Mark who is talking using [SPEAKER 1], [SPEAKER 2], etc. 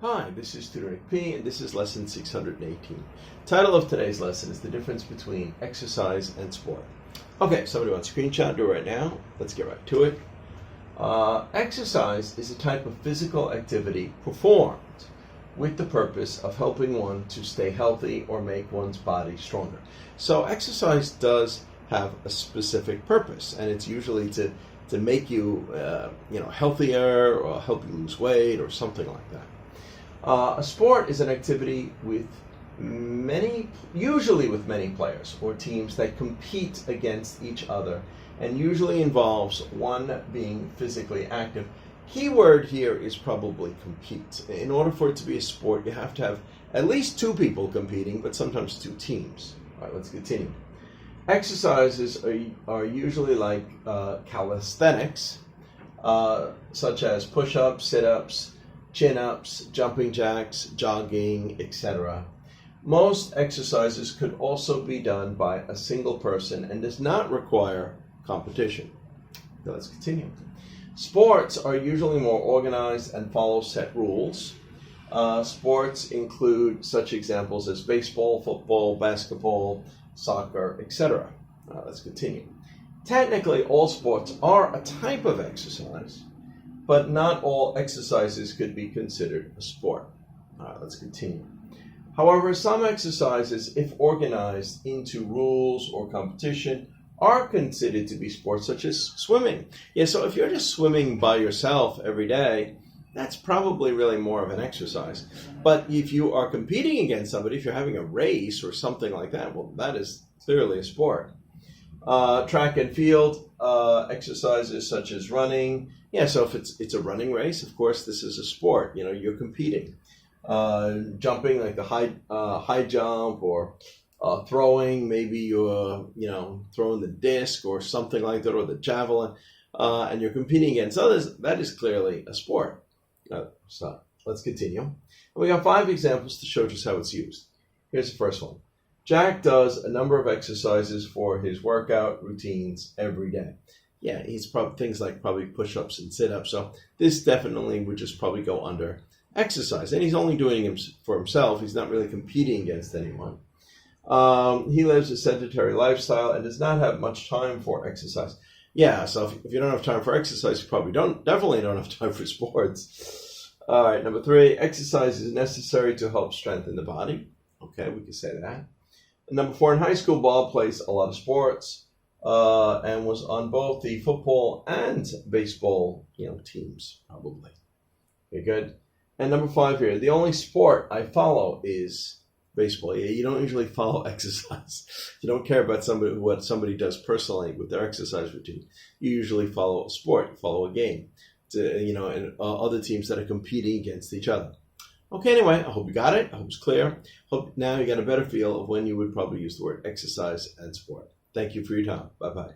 [SPEAKER 1] Hi, this is Tutor P, and this is lesson 618. Title of today's lesson is the difference between exercise and sport. Okay, somebody wants a screenshot, do it right now. Let's get right to it. Exercise is a type of physical activity performed with the purpose of helping one to stay healthy or make one's body stronger. So exercise does have a specific purpose, and it's usually to make you healthier or help you lose weight or something like that. A sport is an activity with usually with many players or teams that compete against each other, and usually involves one being physically active. Key word here is probably compete. In order for it to be a sport, you have to have at least two people competing, but sometimes two teams. All right, let's continue. Exercises are usually like calisthenics, such as push-ups, sit-ups, chin-ups, jumping jacks, jogging, etc. Most exercises could also be done by a single person and does not require competition. Now let's continue. Sports are usually more organized and follow set rules. Sports include such examples as baseball, football, basketball, soccer, etc. Let's continue. Technically, all sports are a type of exercise, but not all exercises could be considered a sport. Let's continue. However, some exercises, if organized into rules or competition, are considered to be sports, such as swimming. Yeah, so if you're just swimming by yourself every day, that's probably really more of an exercise. But if you are competing against somebody, if you're having a race or something like that, well, that is clearly a sport. Track and field exercises such as running. Yeah, so if it's a running race, of course, this is a sport. You know, you're competing. Jumping, like the high jump, or throwing, maybe you're throwing the disc or something like that, or the javelin, and you're competing against others. That is clearly a sport. So let's continue. And we got 5 examples to show just how it's used. Here's the first one. Jack does a number of exercises for his workout routines every day. Yeah, he's probably things like push-ups and sit-ups. So this definitely would just probably go under exercise. And he's only doing it for himself. He's not really competing against anyone. He lives a sedentary lifestyle and does not have much time for exercise. Yeah, so if you don't have time for exercise, you probably definitely don't have time for sports. All right, number 3, exercise is necessary to help strengthen the body. Okay, we can say that. Number 4, in high school, Bob plays a lot of sports and was on both the football and baseball teams, probably. Okay, good. And number 5 here, the only sport I follow is baseball. Yeah, you don't usually follow exercise. You don't care about what somebody does personally with their exercise routine. You usually follow a sport, you follow a game, and other teams that are competing against each other. Okay, anyway, I hope you got it. I hope it's clear. Hope now you got a better feel of when you would probably use the word exercise and sport. Thank you for your time. Bye-bye.